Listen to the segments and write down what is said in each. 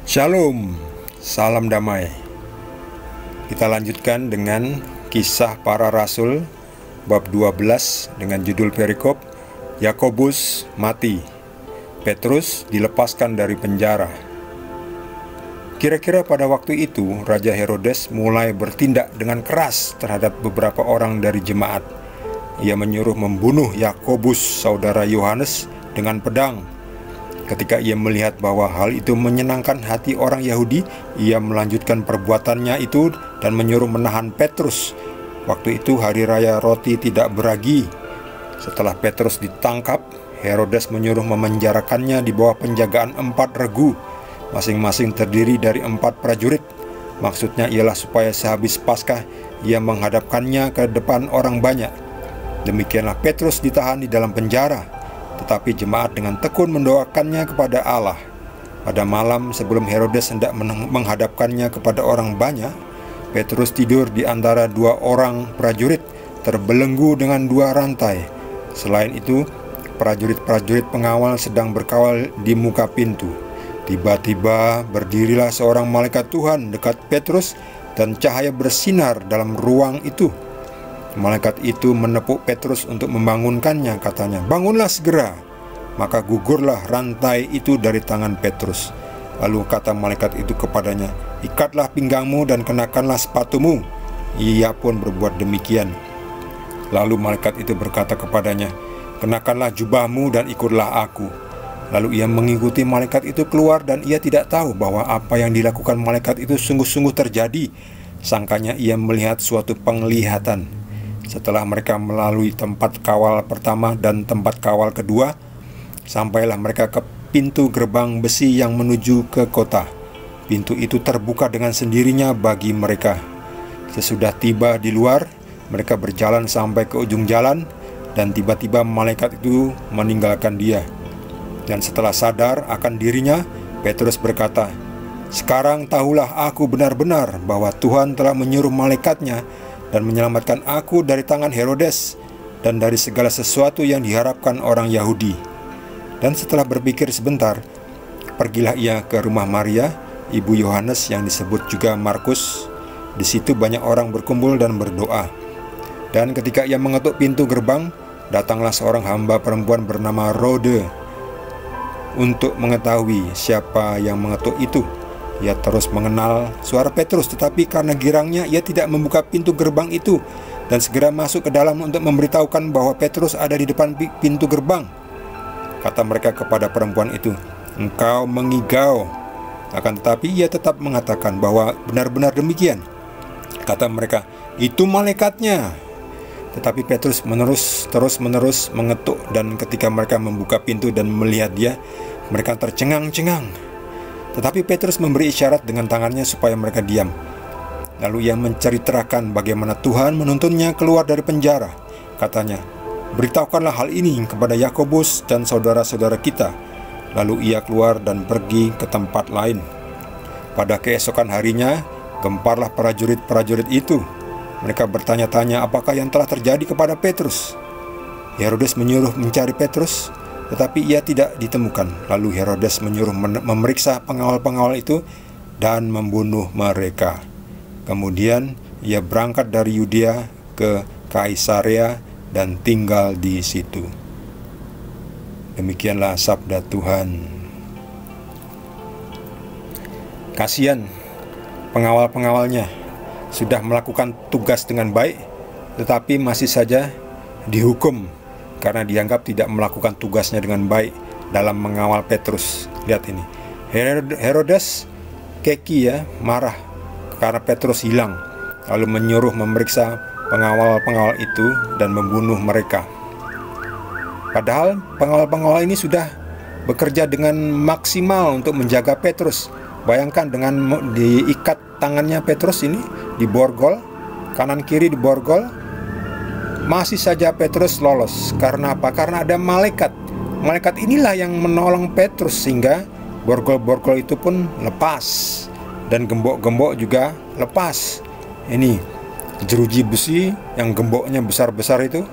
Shalom, salam damai. Kita lanjutkan dengan Kisah Para Rasul bab 12 dengan judul perikop Yakobus mati, Petrus dilepaskan dari penjara. Kira-kira pada waktu itu Raja Herodes mulai bertindak dengan keras terhadap beberapa orang dari jemaat. Ia menyuruh membunuh Yakobus saudara Yohanes dengan pedang. Ketika ia melihat bahwa hal itu menyenangkan hati orang Yahudi, ia melanjutkan perbuatannya itu dan menyuruh menahan Petrus. Waktu itu hari raya roti tidak beragi. Setelah Petrus ditangkap, Herodes menyuruh memenjarakannya di bawah penjagaan 4 regu, masing-masing terdiri dari 4 prajurit. Maksudnya ialah supaya sehabis Paskah ia menghadapkannya ke depan orang banyak. Demikianlah Petrus ditahan di dalam penjara, tetapi jemaat dengan tekun mendoakannya kepada Allah. Pada malam sebelum Herodes hendak menghadapkannya kepada orang banyak, Petrus tidur di antara 2 orang prajurit, terbelenggu dengan 2 rantai. Selain itu, prajurit-prajurit pengawal sedang berkawal di muka pintu. Tiba-tiba berdirilah seorang malaikat Tuhan dekat Petrus, dan cahaya bersinar dalam ruang itu. Malaikat itu menepuk Petrus untuk membangunkannya, katanya, "Bangunlah segera." Maka gugurlah rantai itu dari tangan Petrus. Lalu kata malaikat itu kepadanya, "Ikatlah pinggangmu dan kenakanlah sepatumu." Ia pun berbuat demikian. Lalu malaikat itu berkata kepadanya, "Kenakanlah jubahmu dan ikutlah aku." Lalu ia mengikuti malaikat itu keluar, dan ia tidak tahu bahwa apa yang dilakukan malaikat itu sungguh-sungguh terjadi. Sangkanya ia melihat suatu penglihatan. Setelah mereka melalui tempat kawal pertama dan tempat kawal kedua, sampailah mereka ke pintu gerbang besi yang menuju ke kota. Pintu itu terbuka dengan sendirinya bagi mereka. Sesudah tiba di luar, mereka berjalan sampai ke ujung jalan, dan tiba-tiba malaikat itu meninggalkan dia. Dan setelah sadar akan dirinya, Petrus berkata, "Sekarang tahulah aku benar-benar bahwa Tuhan telah menyuruh malaikatnya dan menyelamatkan aku dari tangan Herodes dan dari segala sesuatu yang diharapkan orang Yahudi." Dan setelah berpikir sebentar, pergilah ia ke rumah Maria, ibu Yohanes yang disebut juga Markus. Di situ banyak orang berkumpul dan berdoa. Dan ketika ia mengetuk pintu gerbang, datanglah seorang hamba perempuan bernama Rode untuk mengetahui siapa yang mengetuk itu. Ia terus mengenal suara Petrus, tetapi karena girangnya ia tidak membuka pintu gerbang itu, dan segera masuk ke dalam untuk memberitahukan bahwa Petrus ada di depan pintu gerbang. Kata mereka kepada perempuan itu, "Engkau mengigau." Akan tetapi ia tetap mengatakan bahwa benar-benar demikian. Kata mereka, "Itu malaikatnya." Tetapi Petrus terus-menerus mengetuk, dan ketika mereka membuka pintu dan melihat dia, mereka tercengang-cengang. Tetapi Petrus memberi isyarat dengan tangannya supaya mereka diam. Lalu ia menceritakan bagaimana Tuhan menuntunnya keluar dari penjara. Katanya, "Beritahukanlah hal ini kepada Yakobus dan saudara-saudara kita." Lalu ia keluar dan pergi ke tempat lain. Pada keesokan harinya, gemparlah prajurit-prajurit itu. Mereka bertanya-tanya apakah yang telah terjadi kepada Petrus. Herodes menyuruh mencari Petrus, tetapi ia tidak ditemukan. Lalu Herodes menyuruh memeriksa pengawal-pengawal itu dan membunuh mereka. Kemudian ia berangkat dari Yudea ke Kaisarea dan tinggal di situ. Demikianlah sabda Tuhan. Kasihan pengawal-pengawalnya, sudah melakukan tugas dengan baik, tetapi masih saja dihukum karena dianggap tidak melakukan tugasnya dengan baik dalam mengawal Petrus. Lihat ini, Herodes keki marah karena Petrus hilang, lalu menyuruh memeriksa pengawal-pengawal itu dan membunuh mereka. Padahal pengawal-pengawal ini sudah bekerja dengan maksimal untuk menjaga Petrus. Bayangkan dengan diikat tangannya Petrus ini, diborgol, kanan kiri diborgol, masih saja Petrus lolos. Karena apa? Karena ada malaikat. Malaikat inilah yang menolong Petrus sehingga borgol-borgol itu pun lepas, dan gembok-gembok juga lepas. Ini jeruji besi yang gemboknya besar-besar itu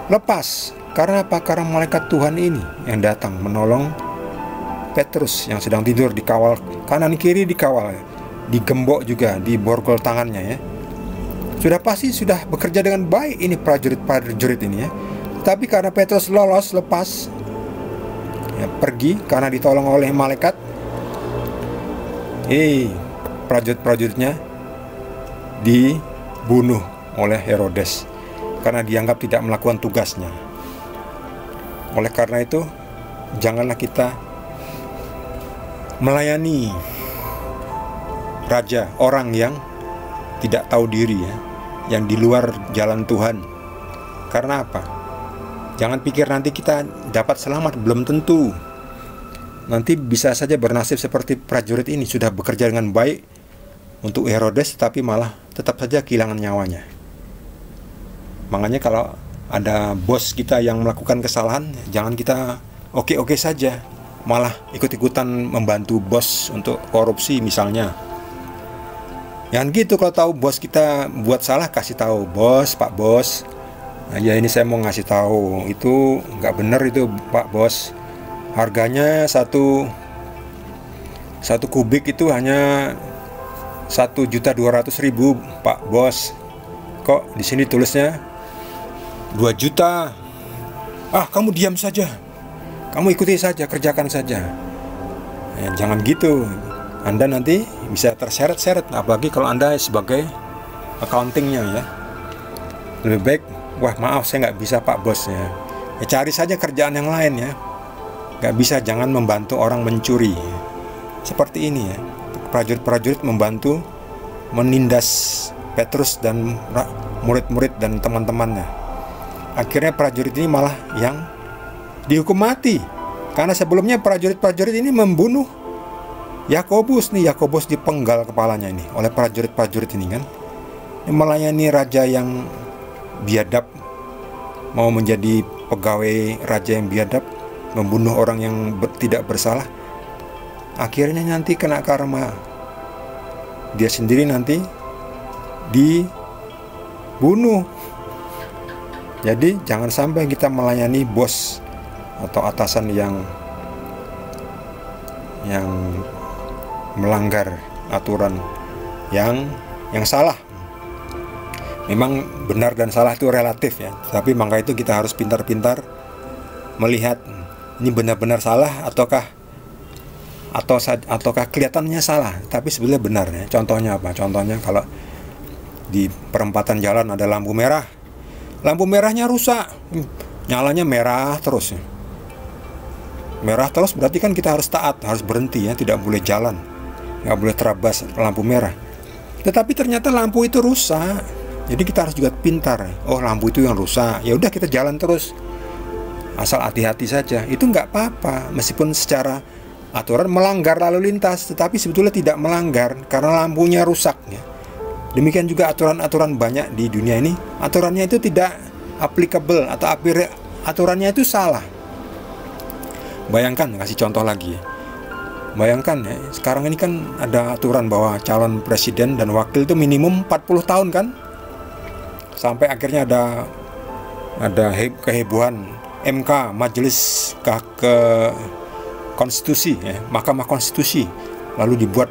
lepas. Karena apa? Karena malaikat Tuhan ini yang datang menolong Petrus yang sedang tidur, dikawal kanan kiri, dikawal, digembok juga, diborgol tangannya ya. Sudah pasti sudah bekerja dengan baik ini prajurit ini ya. Tapi karena Petrus lepas ya, pergi karena ditolong oleh malaikat, prajurit-prajuritnya dibunuh oleh Herodes karena dianggap tidak melakukan tugasnya. Oleh karena itu, janganlah kita melayani raja, orang yang tidak tahu diri ya, yang di luar jalan Tuhan. Karena apa? Jangan pikir nanti kita dapat selamat, belum tentu. Nanti bisa saja bernasib seperti prajurit ini, sudah bekerja dengan baik untuk Herodes, tapi malah tetap saja kehilangan nyawanya. Makanya kalau ada bos kita yang melakukan kesalahan, jangan kita oke-oke saja, malah ikut-ikutan membantu bos untuk korupsi misalnya. Jangan gitu. Kalau tahu bos kita buat salah, kasih tahu, bos, Pak Bos, nah ya ini saya mau ngasih tahu, itu nggak bener itu Pak Bos, harganya satu kubik itu hanya 1.200.000 Pak Bos, kok di sini tulisnya 2 juta. Kamu diam saja, kamu ikuti saja, kerjakan saja. Jangan gitu, Anda nanti bisa terseret-seret, apalagi kalau Anda sebagai accountingnya ya. Lebih baik, wah maaf saya nggak bisa Pak Bos ya, cari saja kerjaan yang lain ya. Nggak bisa, jangan membantu orang mencuri. Seperti ini ya, prajurit-prajurit membantu menindas Petrus dan murid-murid dan teman-temannya. Akhirnya prajurit ini malah yang dihukum mati, karena sebelumnya prajurit-prajurit ini membunuh Yakobus nih. Yakobus dipenggal kepalanya ini oleh prajurit-prajurit ini kan. Melayani raja yang biadab, mau menjadi pegawai raja yang biadab, membunuh orang yang tidak bersalah. Akhirnya nanti kena karma, dia sendiri nanti dibunuh. Jadi jangan sampai kita melayani bos atau atasan yang melanggar aturan, yang salah. Memang benar dan salah itu relatif ya, tapi maka itu kita harus pintar-pintar melihat ini benar-benar salah ataukah kelihatannya salah tapi sebenarnya benar ya. Contohnya apa? Contohnya kalau di perempatan jalan ada lampu merah, lampu merahnya rusak, nyalanya merah terus ya. Merah terus berarti kan kita harus taat, harus berhenti ya, tidak boleh jalan, nggak boleh terabas lampu merah. Tetapi ternyata lampu itu rusak, jadi kita harus juga pintar. Oh lampu itu yang rusak, ya udah kita jalan terus, asal hati-hati saja. Itu nggak apa-apa, meskipun secara aturan melanggar lalu lintas, tetapi sebetulnya tidak melanggar karena lampunya rusak ya. Demikian juga aturan-aturan banyak di dunia ini, aturannya itu tidak applicable atau aturannya itu salah. Bayangkan, kasih contoh lagi. Bayangkan ya, sekarang ini kan ada aturan bahwa calon presiden dan wakil itu minimum 40 tahun kan. Sampai akhirnya ada kehebohan MK, Majelis Konstitusi ya, Mahkamah Konstitusi. Lalu dibuat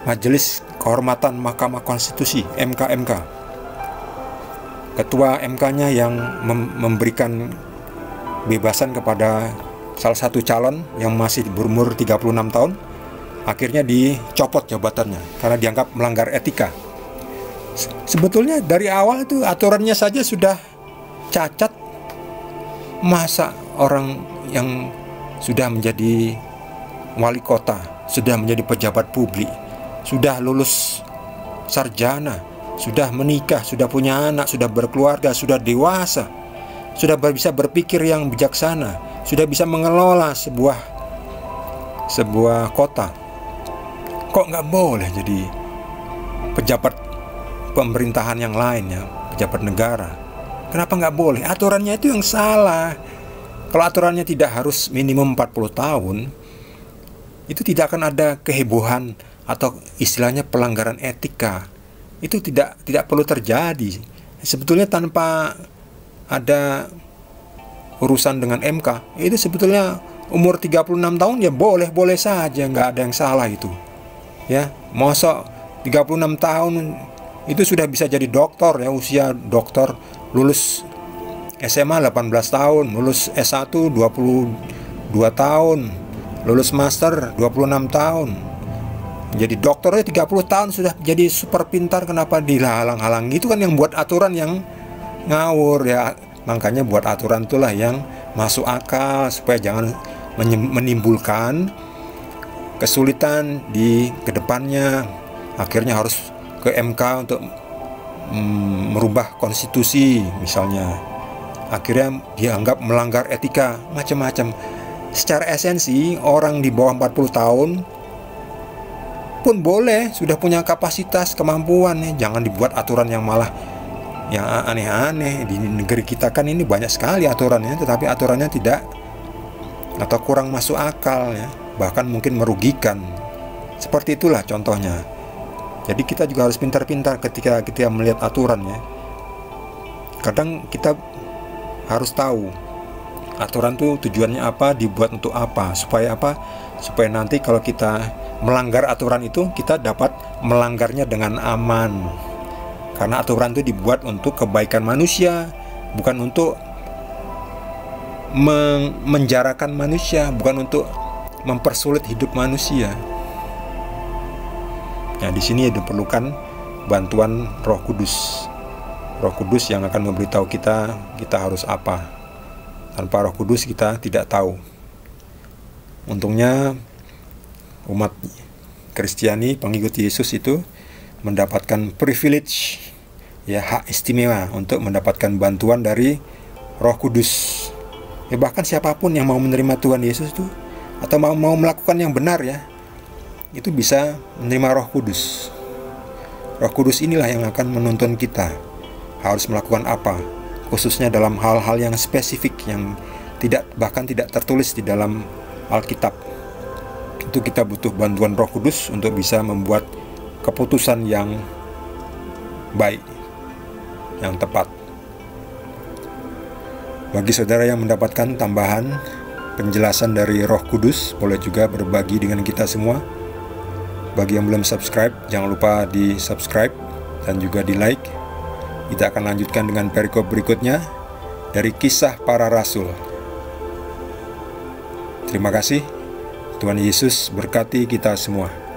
Majelis Kehormatan Mahkamah Konstitusi, MK. Ketua MK-nya yang memberikan bebasan kepada salah satu calon yang masih berumur 36 tahun, akhirnya dicopot jabatannya karena dianggap melanggar etika. Sebetulnya dari awal itu aturannya saja sudah cacat. Masa orang yang sudah menjadi wali kota, sudah menjadi pejabat publik, sudah lulus sarjana, sudah menikah, sudah punya anak, sudah berkeluarga, sudah dewasa, sudah bisa berpikir yang bijaksana, sudah bisa mengelola sebuah kota, kok nggak boleh jadi pejabat pemerintahan yang lainnya, pejabat negara? Kenapa nggak boleh? Aturannya itu yang salah. Kalau aturannya tidak harus minimum 40 tahun, itu tidak akan ada kehebohan atau istilahnya pelanggaran etika. Itu tidak perlu terjadi. Sebetulnya tanpa ada urusan dengan MK, itu sebetulnya umur 36 tahun ya boleh-boleh saja, nggak ada yang salah itu. Ya, masa 36 tahun itu sudah bisa jadi dokter ya, usia dokter, lulus SMA 18 tahun, lulus S1 22 tahun, lulus master 26 tahun. Jadi dokternya 30 tahun sudah jadi super pintar, kenapa dihalang-halang? Itu kan yang buat aturan yang ngawur ya. Makanya buat aturan itulah yang masuk akal, supaya jangan menimbulkan kesulitan di kedepannya. Akhirnya harus ke MK untuk merubah konstitusi misalnya. Akhirnya dianggap melanggar etika, macam-macam. Secara esensi orang di bawah 40 tahun pun boleh, sudah punya kapasitas, kemampuan ya. Jangan dibuat aturan yang malah yang aneh-aneh. Di negeri kita kan ini banyak sekali aturannya, tetapi aturannya tidak atau kurang masuk akal ya, bahkan mungkin merugikan. Seperti itulah contohnya. Jadi kita juga harus pintar-pintar ketika kita melihat aturan ya. Kadang kita harus tahu aturan itu tujuannya apa, dibuat untuk apa, supaya apa? Supaya nanti kalau kita melanggar aturan itu, kita dapat melanggarnya dengan aman. Karena aturan itu dibuat untuk kebaikan manusia, bukan untuk menjarakan manusia, bukan untuk mempersulit hidup manusia. Nah, di sini diperlukan bantuan Roh Kudus. Roh Kudus yang akan memberitahu kita harus apa. Tanpa Roh Kudus kita tidak tahu. Untungnya umat Kristiani, pengikut Yesus itu mendapatkan privilege ya, hak istimewa untuk mendapatkan bantuan dari Roh Kudus. Ya, bahkan siapapun yang mau menerima Tuhan Yesus itu atau mau melakukan yang benar ya, itu bisa menerima Roh Kudus. Roh Kudus inilah yang akan menuntun kita harus melakukan apa, khususnya dalam hal-hal yang spesifik yang bahkan tidak tertulis di dalam Alkitab. Itu kita butuh bantuan Roh Kudus untuk bisa membuat keputusan yang baik, yang tepat. Bagi saudara yang mendapatkan tambahan penjelasan dari Roh Kudus, boleh juga berbagi dengan kita semua. Bagi yang belum subscribe, jangan lupa di subscribe dan juga di like. Kita akan lanjutkan dengan perikop berikutnya dari Kisah Para Rasul. Terima kasih. Tuhan Yesus berkati kita semua.